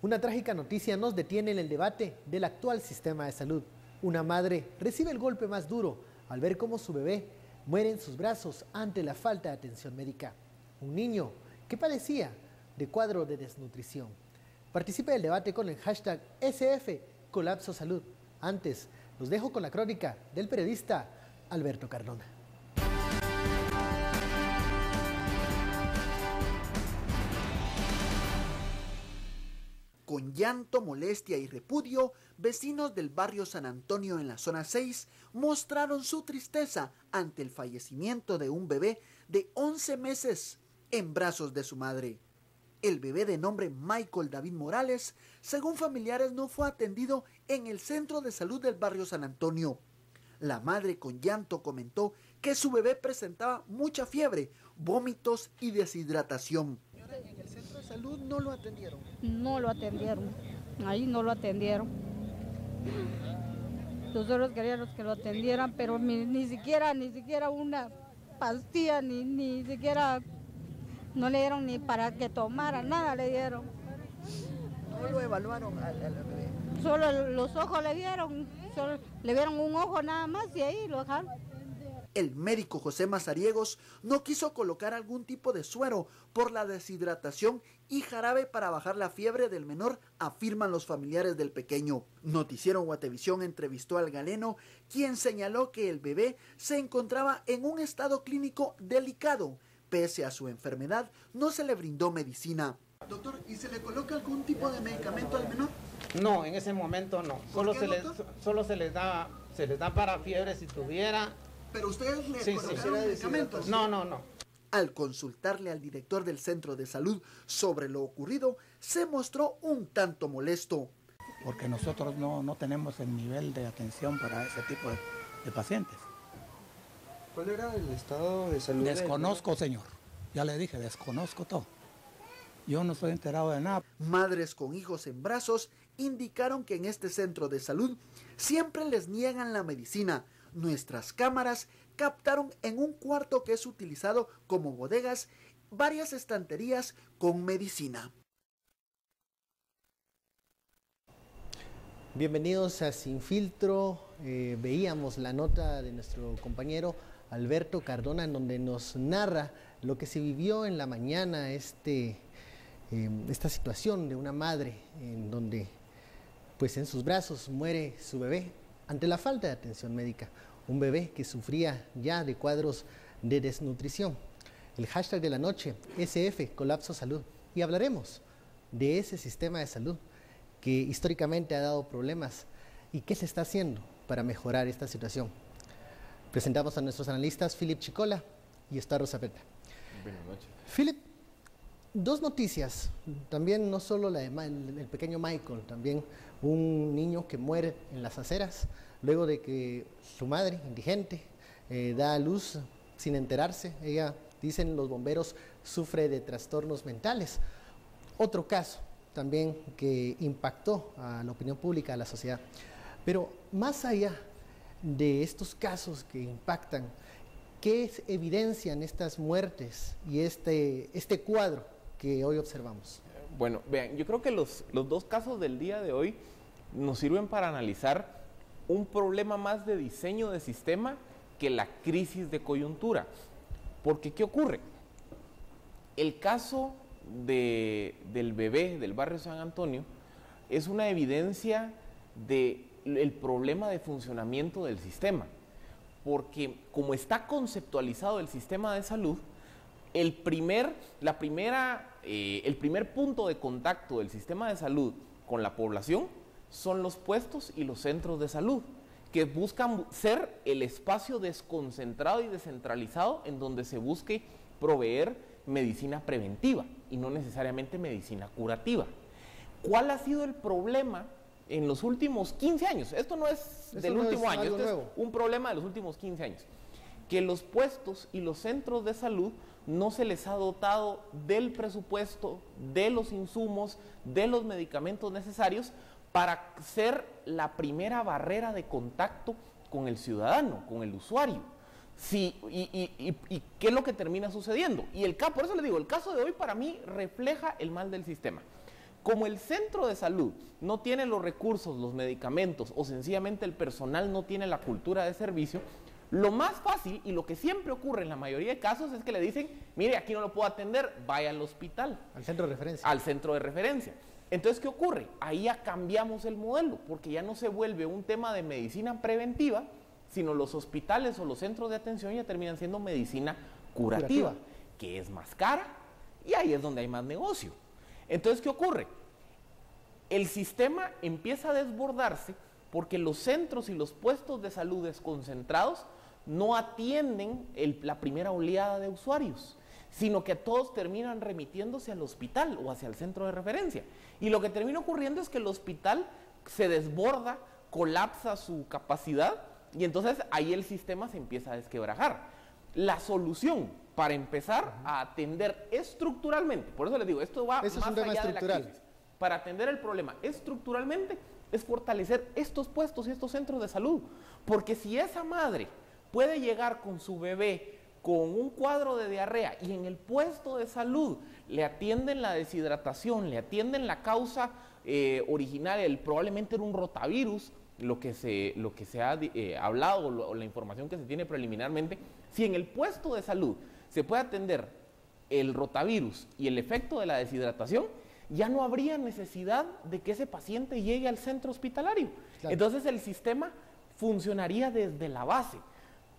Una trágica noticia nos detiene en el debate del actual sistema de salud. Una madre recibe el golpe más duro al ver cómo su bebé muere en sus brazos ante la falta de atención médica. Un niño que padecía de cuadro de desnutrición. Participe del debate con el hashtag SF Colapso Salud. Antes, los dejo con la crónica del periodista Alberto Cardona. Con llanto, molestia y repudio, vecinos del barrio San Antonio en la zona 6 mostraron su tristeza ante el fallecimiento de un bebé de 11 meses en brazos de su madre. El bebé de nombre Michael David Morales, según familiares, no fue atendido en el centro de salud del barrio San Antonio. La madre con llanto comentó que su bebé presentaba mucha fiebre, vómitos y deshidratación. ¿En el centro de salud no lo atendieron? No lo atendieron, ahí no lo atendieron. Nosotros queríamos que lo atendieran, pero ni siquiera una pastilla, ni siquiera, no le dieron ni para que tomara, nada le dieron. ¿No lo evaluaron al bebé? Solo los ojos le vieron, solo le vieron un ojo nada más y ahí lo dejaron. El médico José Mazariegos no quiso colocar algún tipo de suero por la deshidratación y jarabe para bajar la fiebre del menor, afirman los familiares del pequeño. Noticiero Guatevisión entrevistó al galeno, quien señaló que el bebé se encontraba en un estado clínico delicado. Pese a su enfermedad, no se le brindó medicina. Doctor, ¿y se le coloca algún tipo de medicamento al menor? No, en ese momento no. Solo se les da para fiebre si tuviera. ¿Pero ustedes le colocaron medicamentos? No. Al consultarle al director del centro de salud sobre lo ocurrido, se mostró un tanto molesto. Porque nosotros no tenemos el nivel de atención para ese tipo de pacientes. ¿Cuál era el estado de salud? Desconozco, señor. Ya le dije, desconozco todo. Yo no estoy enterado de nada. Madres con hijos en brazos indicaron que en este centro de salud siempre les niegan la medicina. Nuestras cámaras captaron en un cuarto que es utilizado como bodegas varias estanterías con medicina. Bienvenidos a Sin Filtro. Veíamos la nota de nuestro compañero Alberto Cardona en donde nos narra lo que se vivió en la mañana, esta situación de una madre en donde pues en sus brazos muere su bebé ante la falta de atención médica, un bebé que sufría ya de cuadros de desnutrición. El hashtag de la noche, SF Colapso Salud, y hablaremos de ese sistema de salud que históricamente ha dado problemas y qué se está haciendo para mejorar esta situación. Presentamos a nuestros analistas, Philip Chicola y Estaro Zapeta. Buenas noches. Philip, dos noticias, también no solo la de el pequeño Michael, también un niño que muere en las aceras luego de que su madre, indigente, da a luz sin enterarse. Ella, dicen los bomberos, sufre de trastornos mentales. Otro caso también que impactó a la opinión pública, a la sociedad. Pero más allá de estos casos que impactan, ¿qué evidencian estas muertes y este cuadro que hoy observamos? Bueno, vean, yo creo que los dos casos del día de hoy nos sirven para analizar un problema más de diseño de sistema que la crisis de coyuntura. Porque, ¿qué ocurre? El caso del bebé del barrio San Antonio es una evidencia del problema de funcionamiento del sistema. Porque como está conceptualizado el sistema de salud, el primer punto de contacto del sistema de salud con la población son los puestos y los centros de salud, que buscan ser el espacio desconcentrado y descentralizado en donde se busque proveer medicina preventiva y no necesariamente medicina curativa. ¿Cuál ha sido el problema en los últimos 15 años? Esto no es del último año, esto es un problema de los últimos 15 años. Que los puestos y los centros de salud no se les ha dotado del presupuesto, de los insumos, de los medicamentos necesarios para ser la primera barrera de contacto con el ciudadano, con el usuario. Sí, y ¿qué es lo que termina sucediendo? Por eso le digo, el caso de hoy para mí refleja el mal del sistema. como el centro de salud no tiene los recursos, los medicamentos o sencillamente el personal no tiene la cultura de servicio, lo más fácil y lo que siempre ocurre en la mayoría de casos es que le dicen, mire, aquí no lo puedo atender, vaya al hospital. Al centro de referencia. Al centro de referencia. Entonces, ¿qué ocurre? Ahí ya cambiamos el modelo, porque ya no se vuelve un tema de medicina preventiva, sino los hospitales o los centros de atención ya terminan siendo medicina curativa, que es más cara y ahí es donde hay más negocio. Entonces, ¿qué ocurre? El sistema empieza a desbordarse porque los centros y los puestos de salud desconcentrados no atienden la primera oleada de usuarios, sino que todos terminan remitiéndose al hospital o hacia el centro de referencia. Y lo que termina ocurriendo es que el hospital se desborda, colapsa su capacidad y entonces ahí el sistema se empieza a desquebrajar. La solución para empezar a atender estructuralmente, por eso les digo, esto va más allá de la crisis. Para atender el problema estructuralmente es fortalecer estos puestos y estos centros de salud, porque si esa madre puede llegar con su bebé con un cuadro de diarrea y en el puesto de salud le atienden la deshidratación, le atienden la causa original, probablemente era un rotavirus, lo que se ha hablado o la información que se tiene preliminarmente, si en el puesto de salud se puede atender el rotavirus y el efecto de la deshidratación, ya no habría necesidad de que ese paciente llegue al centro hospitalario. Claro. Entonces el sistema funcionaría desde la base.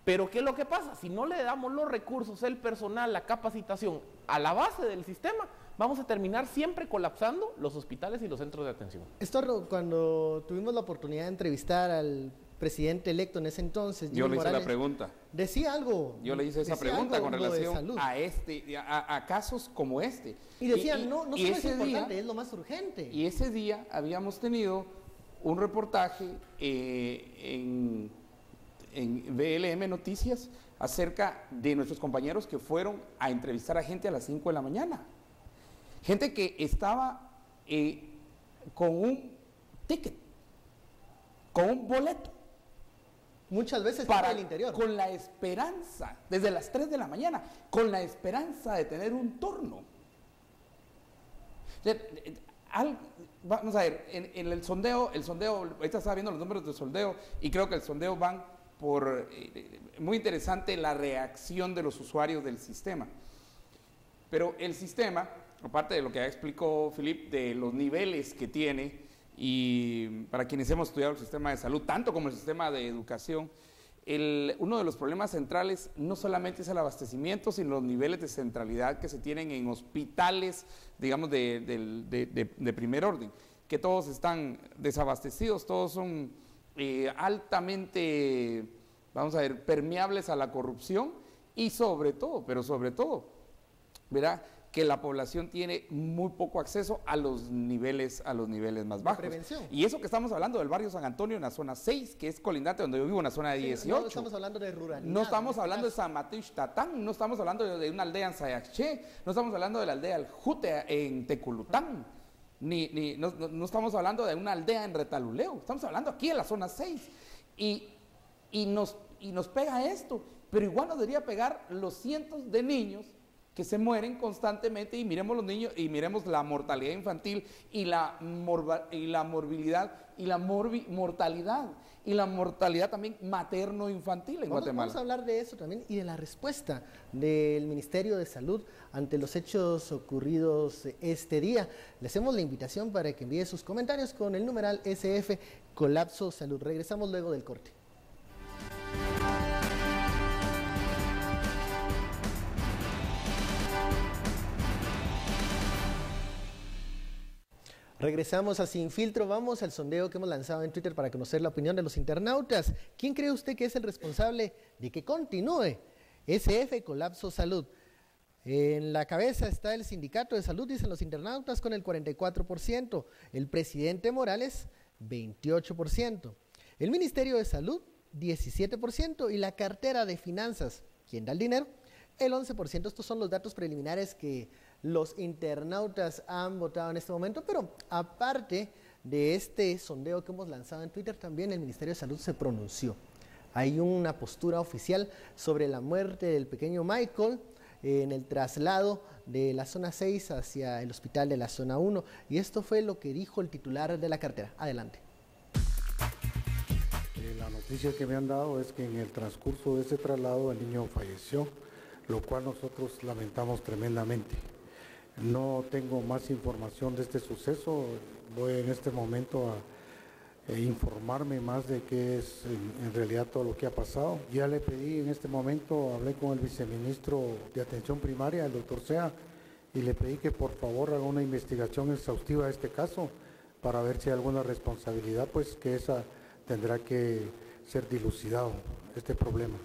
Pero ¿qué es lo que pasa? Si no le damos los recursos, el personal, la capacitación a la base del sistema, vamos a terminar siempre colapsando los hospitales y los centros de atención. Esto, cuando tuvimos la oportunidad de entrevistar al presidente electo en ese entonces, yo le hice la pregunta. Decía algo. Yo le hice esa pregunta con relación a casos como este. Y decía, no solo es importante, es lo más urgente. Y ese día habíamos tenido un reportaje en BLM Noticias acerca de nuestros compañeros que fueron a entrevistar a gente a las 5 de la mañana. Gente que estaba con un ticket, con un boleto. Muchas veces para el interior. Con la esperanza, desde las 3 de la mañana, con la esperanza de tener un turno. Vamos a ver, en el sondeo, ahorita estaba viendo los números del sondeo y creo que el sondeo van por, muy interesante la reacción de los usuarios del sistema. Pero el sistema, aparte de lo que ya explicó Philip, de los niveles que tiene, y para quienes hemos estudiado el sistema de salud, tanto como el sistema de educación, uno de los problemas centrales no solamente es el abastecimiento, sino los niveles de centralidad que se tienen en hospitales, digamos, de primer orden, que todos están desabastecidos, todos son altamente, vamos a ver, permeables a la corrupción y sobre todo, ¿verdad?, que la población tiene muy poco acceso a los niveles más bajos. Prevención. Y eso que estamos hablando del barrio San Antonio en la zona 6, que es colindante donde yo vivo, en la zona de 18. No estamos hablando de ruralidad. No estamos hablando de San Mateo Tatán, no estamos hablando de una aldea en Sayaché, no estamos hablando de la aldea del Jute en Teculután, no estamos hablando de una aldea en Retaluleo, estamos hablando aquí en la zona 6. Y nos pega esto, pero igual nos debería pegar los cientos de niños que se mueren constantemente, y miremos los niños y miremos la mortalidad infantil y la morbilidad y la mortalidad y la mortalidad también materno-infantil en Guatemala. Vamos a hablar de eso también y de la respuesta del Ministerio de Salud ante los hechos ocurridos este día. Le hacemos la invitación para que envíe sus comentarios con el numeral SF Colapso Salud. Regresamos luego del corte. Regresamos a Sin Filtro, vamos al sondeo que hemos lanzado en Twitter para conocer la opinión de los internautas. ¿Quién cree usted que es el responsable de que continúe SF Colapso Salud? En la cabeza está el Sindicato de Salud, dicen los internautas, con el 44%, el presidente Morales, 28%, el Ministerio de Salud, 17%, y la cartera de Finanzas, ¿quién da el dinero?, el 11%. Estos son los datos preliminares que los internautas han votado en este momento, pero aparte de este sondeo que hemos lanzado en Twitter, también el Ministerio de Salud se pronunció. Hay una postura oficial sobre la muerte del pequeño Michael en el traslado de la zona 6 hacia el hospital de la zona 1. Y esto fue lo que dijo el titular de la cartera. Adelante. La noticia que me han dado es que en el transcurso de ese traslado el niño falleció, lo cual nosotros lamentamos tremendamente. No tengo más información de este suceso, voy en este momento a informarme más de qué es en realidad todo lo que ha pasado. Ya le pedí en este momento, hablé con el viceministro de Atención Primaria, el doctor Sea, y le pedí que por favor haga una investigación exhaustiva de este caso para ver si hay alguna responsabilidad, pues que esa tendrá que ser dilucidado, este problema.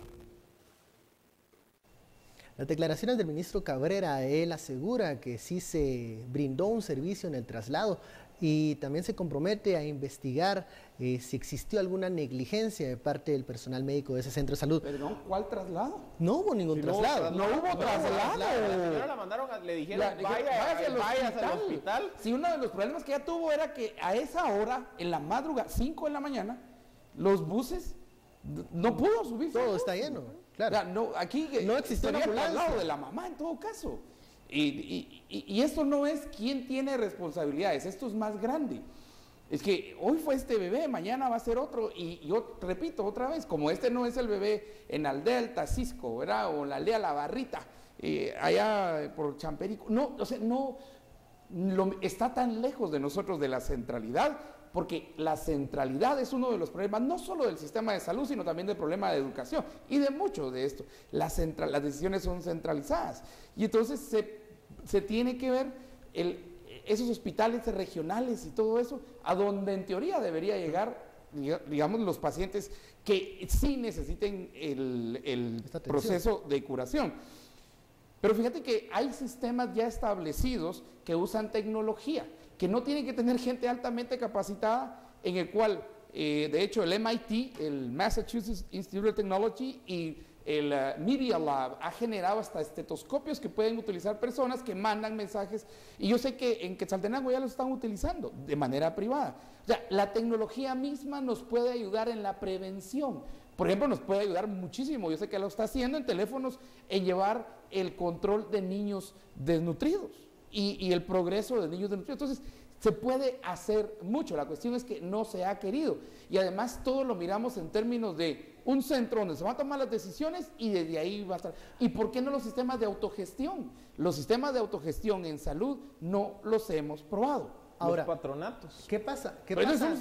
Las declaraciones del ministro Cabrera, él asegura que sí se brindó un servicio en el traslado y también se compromete a investigar si existió alguna negligencia de parte del personal médico de ese centro de salud. Perdón, ¿cuál traslado? No hubo ningún traslado. No hubo traslado. La señora la mandaron, le dijeron, vaya al hospital. Sí, uno de los problemas que ella tuvo era que a esa hora, en la madrugada, 5 de la mañana, los buses no pudo subir. Todo está lleno, claro. O sea, no, aquí no existió el traslado de la mamá en todo caso. Y esto no es quién tiene responsabilidades, esto es más grande. Es que hoy fue este bebé, mañana va a ser otro, y yo repito otra vez, como este no es el bebé en Aldea del Tacisco, ¿verdad? O en la aldea La Barrita, allá por Champerico, no, o sea, no está tan lejos de nosotros de la centralidad, porque la centralidad es uno de los problemas, no solo del sistema de salud, sino también del problema de educación y de mucho de esto. Las decisiones son centralizadas y entonces se tiene que ver esos hospitales regionales y todo eso, a donde en teoría debería llegar, digamos, los pacientes que sí necesiten el proceso de curación. Pero fíjate que hay sistemas ya establecidos que usan tecnología, que no tienen que tener gente altamente capacitada, en el cual, de hecho, el MIT, el Massachusetts Institute of Technology y el Media Lab ha generado hasta estetoscopios que pueden utilizar personas que mandan mensajes, y yo sé que en Quetzaltenango ya lo están utilizando de manera privada. O sea, la tecnología misma nos puede ayudar en la prevención. Por ejemplo, nos puede ayudar muchísimo, yo sé que lo está haciendo en teléfonos, en llevar el control de niños desnutridos y el progreso de niños desnutridos. Entonces, se puede hacer mucho, la cuestión es que no se ha querido. Y además todo lo miramos en términos de un centro donde se van a tomar las decisiones y desde ahí va a estar. ¿Y por qué no los sistemas de autogestión? Los sistemas de autogestión en salud no los hemos probado. Ahora, los patronatos. ¿Qué pasa?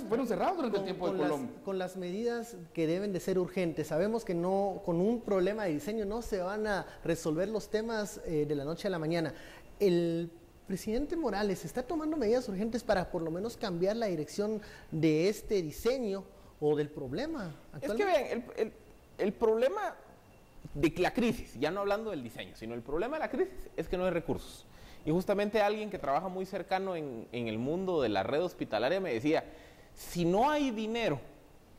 Fueron cerrados durante el tiempo de Colombia. Con las medidas que deben de ser urgentes. Sabemos que no, con un problema de diseño no se van a resolver los temas de la noche a la mañana. El presidente Morales está tomando medidas urgentes para por lo menos cambiar la dirección de este diseño o del problema actualmente. Es que vean, el problema de la crisis, ya no hablando del diseño, sino el problema de la crisis es que no hay recursos. Y justamente alguien que trabaja muy cercano en el mundo de la red hospitalaria me decía, si no hay dinero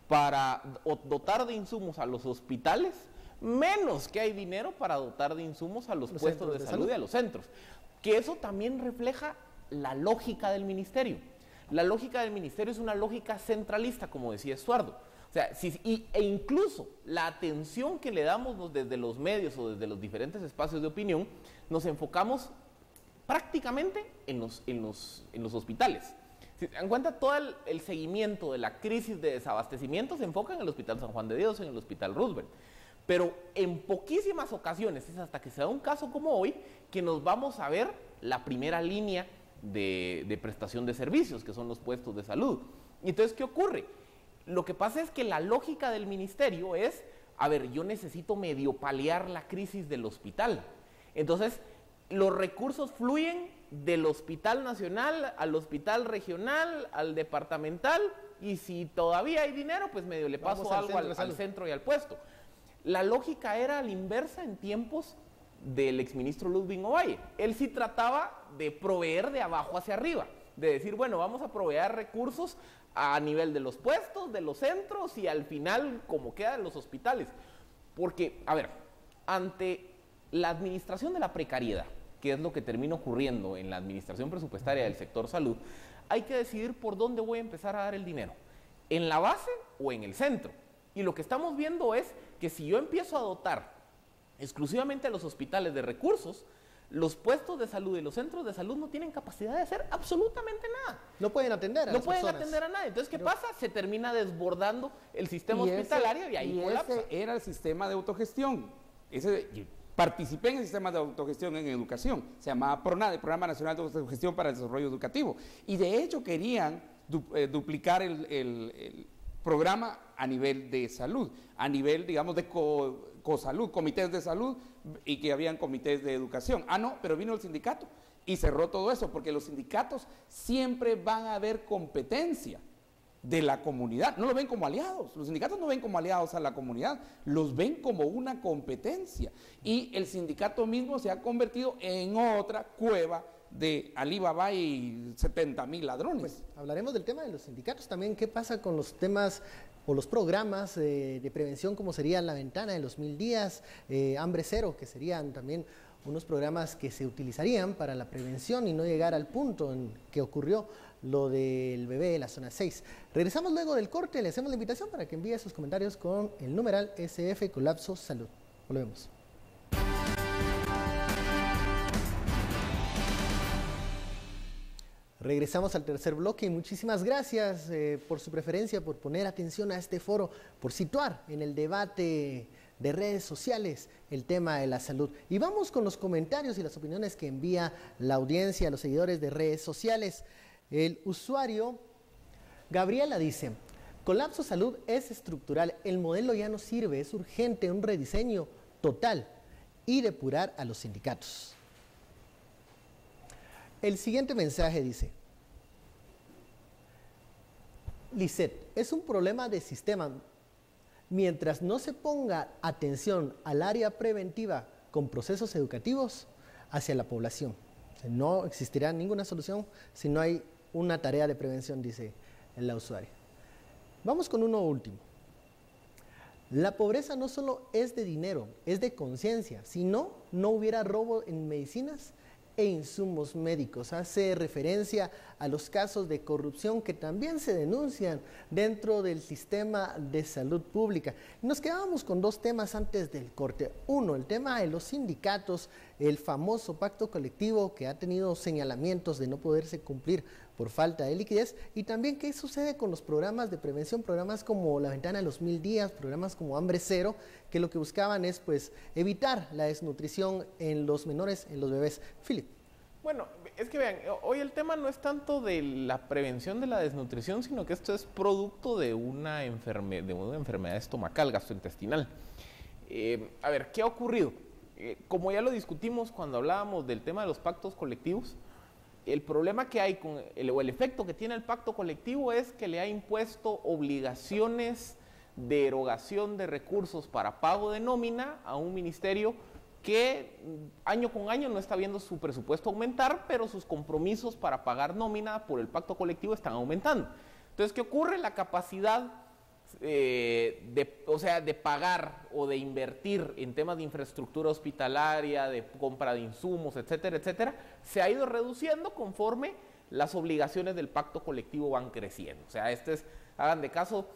para dotar de insumos a los hospitales, menos que hay dinero para dotar de insumos a los puestos de salud y a los centros. Que eso también refleja la lógica del ministerio. La lógica del ministerio es una lógica centralista, como decía Estuardo. O sea, e incluso la atención que le damos desde los medios o desde los diferentes espacios de opinión, nos enfocamos prácticamente en los hospitales. Si se dan cuenta, todo el seguimiento de la crisis de desabastecimiento se enfoca en el Hospital San Juan de Dios, en el Hospital Roosevelt. Pero en poquísimas ocasiones, es hasta que se da un caso como hoy, que nos vamos a ver la primera línea de prestación de servicios, que son los puestos de salud. Y entonces, ¿qué ocurre? Lo que pasa es que la lógica del ministerio es, a ver, yo necesito medio paliar la crisis del hospital. Entonces, los recursos fluyen del hospital nacional al hospital regional, al departamental, y si todavía hay dinero, pues medio le paso algo al centro y al puesto. La lógica era a la inversa en tiempos del exministro Ludwig Ovalle. Él sí trataba de proveer de abajo hacia arriba, de decir, bueno, vamos a proveer recursos a nivel de los puestos, de los centros y al final como queda en los hospitales. Porque, a ver, ante la administración de la precariedad, que es lo que termina ocurriendo en la administración presupuestaria del sector salud, hay que decidir por dónde voy a empezar a dar el dinero, en la base o en el centro. Y lo que estamos viendo es que si yo empiezo a dotar exclusivamente a los hospitales de recursos, los puestos de salud y los centros de salud no tienen capacidad de hacer absolutamente nada. No pueden atender a las personas. No pueden atender a nadie. Entonces, ¿qué pasa? Se termina desbordando el sistema hospitalario y ahí colapsa. Ese era el sistema de autogestión. Participé en el sistema de autogestión en educación. Se llamaba PRONADE, Programa Nacional de Autogestión para el Desarrollo Educativo. Y de hecho querían duplicar el programa a nivel de salud, a nivel, digamos, de cosalud, comités de salud, y que habían comités de educación. No, pero vino el sindicato y cerró todo eso, porque los sindicatos siempre van a ver competencia de la comunidad, no lo ven como aliados, los sindicatos no ven como aliados a la comunidad, los ven como una competencia, y el sindicato mismo se ha convertido en otra cueva de Alibaba y 70,000 ladrones. Pues hablaremos del tema de los sindicatos también. ¿Qué pasa con los temas o los programas de prevención, como sería La Ventana de los 1000 días, Hambre Cero, que serían también unos programas que se utilizarían para la prevención y no llegar al punto en que ocurrió lo del bebé de la zona 6? Regresamos luego del corte, le hacemos la invitación para que envíe sus comentarios con el numeral SF Colapso Salud. Volvemos. Regresamos al tercer bloque y muchísimas gracias por su preferencia, por poner atención a este foro, por situar en el debate de redes sociales el tema de la salud. Y vamos con los comentarios y las opiniones que envía la audiencia, los seguidores de redes sociales. El usuario Gabriela dice: colapso salud es estructural, el modelo ya no sirve, es urgente un rediseño total y depurar a los sindicatos. El siguiente mensaje dice: Lisette, es un problema de sistema. Mientras no se ponga atención al área preventiva con procesos educativos hacia la población, no existirá ninguna solución si no hay una tarea de prevención, dice la usuaria. Vamos con uno último. La pobreza no solo es de dinero, es de conciencia. Si no, no hubiera robo en medicinas e insumos médicos. Hace referencia a los casos de corrupción que también se denuncian dentro del sistema de salud pública. Nos quedábamos con dos temas antes del corte. Uno, el tema de los sindicatos, el famoso pacto colectivo que ha tenido señalamientos de no poderse cumplir por falta de liquidez, y también qué sucede con los programas de prevención, programas como La Ventana de los 1000 días, programas como Hambre Cero, que lo que buscaban es pues evitar la desnutrición en los menores, en los bebés. Philip. Bueno, es que vean, hoy el tema no es tanto de la prevención de la desnutrición, sino que esto es producto de una enfermedad estomacal, gastrointestinal. A ver, ¿qué ha ocurrido? Como ya lo discutimos cuando hablábamos del tema de los pactos colectivos, el problema que hay o el efecto que tiene el pacto colectivo es que le ha impuesto obligaciones de erogación de recursos para pago de nómina a un ministerio que año con año no está viendo su presupuesto aumentar, pero sus compromisos para pagar nómina por el pacto colectivo están aumentando. Entonces, ¿qué ocurre? La capacidad de pagar o de invertir en temas de infraestructura hospitalaria, de compra de insumos, etcétera, etcétera, se ha ido reduciendo conforme las obligaciones del pacto colectivo van creciendo. O sea, hagan de caso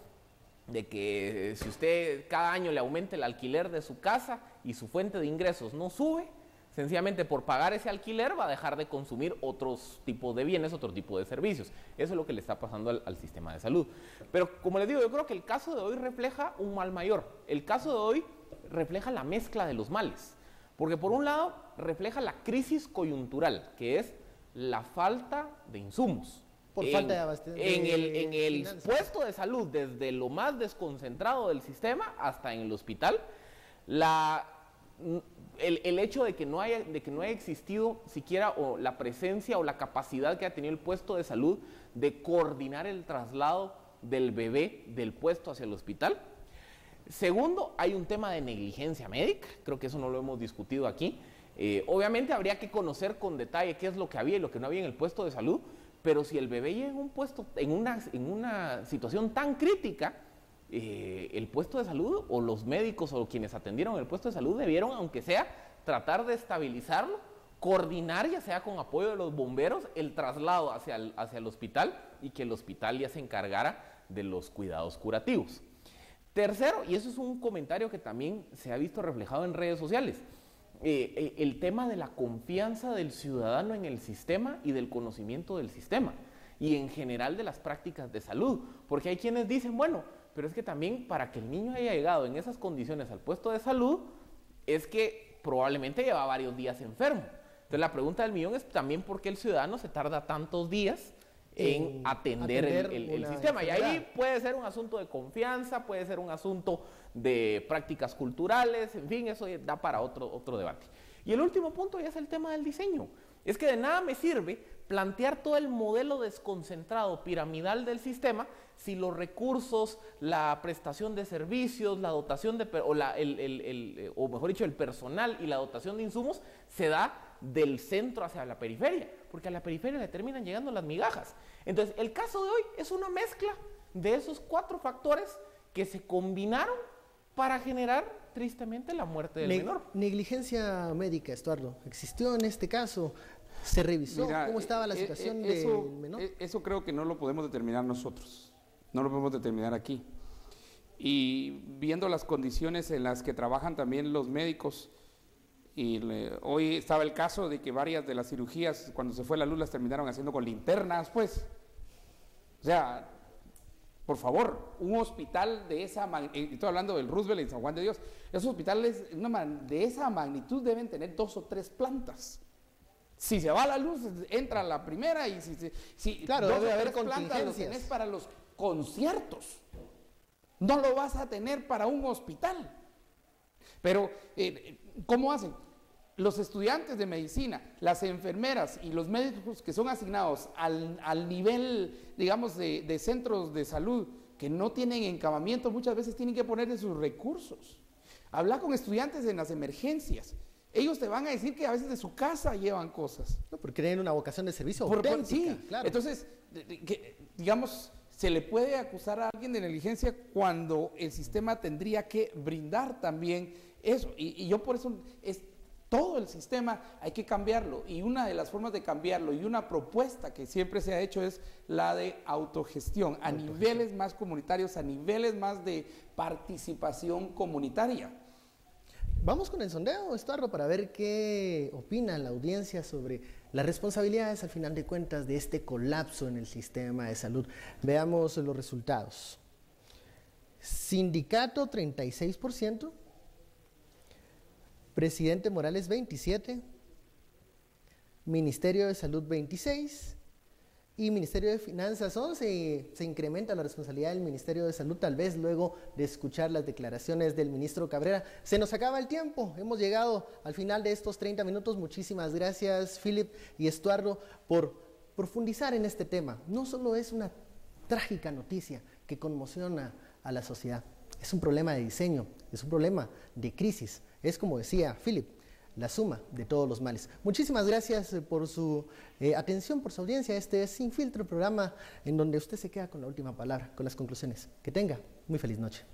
de que si usted cada año le aumenta el alquiler de su casa y su fuente de ingresos no sube, sencillamente por pagar ese alquiler va a dejar de consumir otros tipos de bienes, otro tipo de servicios. Eso es lo que le está pasando al sistema de salud. Pero como les digo, yo creo que el caso de hoy refleja un mal mayor. El caso de hoy refleja la mezcla de los males. Porque por un lado refleja la crisis coyuntural, que es la falta de insumos. Por falta de abastecimiento. En el puesto de salud, desde lo más desconcentrado del sistema hasta en el hospital, el hecho de que no haya existido siquiera la presencia o la capacidad que ha tenido el puesto de salud de coordinar el traslado del bebé del puesto hacia el hospital. Segundo, hay un tema de negligencia médica, creo que eso no lo hemos discutido aquí. Obviamente habría que conocer con detalle qué es lo que había y lo que no había en el puesto de salud, pero si el bebé llega en una situación tan crítica, el puesto de salud o los médicos o quienes atendieron el puesto de salud debieron, aunque sea, tratar de estabilizarlo, coordinar, ya sea con apoyo de los bomberos, el traslado hacia el hospital y que el hospital ya se encargara de los cuidados curativos. Tercero, y eso es un comentario que también se ha visto reflejado en redes sociales, el tema de la confianza del ciudadano en el sistema y del conocimiento del sistema y en general de las prácticas de salud, porque hay quienes dicen, bueno, pero es que también para que el niño haya llegado en esas condiciones al puesto de salud es que probablemente lleva varios días enfermo. Entonces la pregunta del millón es también por qué el ciudadano se tarda tantos días en atender el sistema. Y ahí puede ser un asunto de confianza, puede ser un asunto de prácticas culturales, en fin, eso da para otro debate. Y el último punto ya es el tema del diseño. Es que de nada me sirve plantear todo el modelo desconcentrado, piramidal del sistema, si los recursos, la prestación de servicios, la dotación de, o mejor dicho, el personal y la dotación de insumos se da del centro hacia la periferia, porque a la periferia le terminan llegando las migajas. Entonces, el caso de hoy es una mezcla de esos 4 factores que se combinaron para generar, tristemente, la muerte del menor. Negligencia médica, Estuardo, ¿existió en este caso? ¿Se revisó? Mira, cómo estaba la situación del menor? Eso creo que no lo podemos determinar nosotros, no lo podemos determinar aquí. Y viendo las condiciones en las que trabajan también los médicos, hoy estaba el caso de que varias de las cirugías, cuando se fue la luz, las terminaron haciendo con linternas, pues. O sea, por favor, un hospital de esa magnitud, estoy hablando del Roosevelt en San Juan de Dios, esos hospitales de esa magnitud deben tener 2 o 3 plantas. Si se va la luz, entra la primera y claro, debe haber plantas lo tenés para los conciertos. No lo vas a tener para un hospital. Pero, ¿cómo hacen? Los estudiantes de medicina, las enfermeras y los médicos que son asignados al nivel, digamos, de centros de salud que no tienen encamamiento, muchas veces tienen que poner de sus recursos. Habla con estudiantes en las emergencias. Ellos te van a decir que a veces de su casa llevan cosas. No, porque tienen una vocación de servicio auténtica, sí, claro. Entonces, digamos, se le puede acusar a alguien de negligencia cuando el sistema tendría que brindar también eso. Y yo por eso, todo el sistema hay que cambiarlo. Y una de las formas de cambiarlo y una propuesta que siempre se ha hecho es la de autogestión, a niveles más comunitarios, a niveles más de participación comunitaria. Vamos con el sondeo, Estuardo, para ver qué opina la audiencia sobre las responsabilidades, al final de cuentas, de este colapso en el sistema de salud. Veamos los resultados. Sindicato, 36%. Presidente Morales, 27%. Ministerio de Salud, 26%. Y Ministerio de Finanzas, 11%. Se incrementa la responsabilidad del Ministerio de Salud, tal vez luego de escuchar las declaraciones del ministro Cabrera. Se nos acaba el tiempo, hemos llegado al final de estos 30 minutos. Muchísimas gracias, Philip y Estuardo, por profundizar en este tema. No solo es una trágica noticia que conmociona a la sociedad, es un problema de diseño, es un problema de crisis. Es, como decía Philip, la suma de todos los males. Muchísimas gracias por su atención, por su audiencia. Este es Sin Filtro, el programa en donde usted se queda con la última palabra, con las conclusiones. Que tenga muy feliz noche.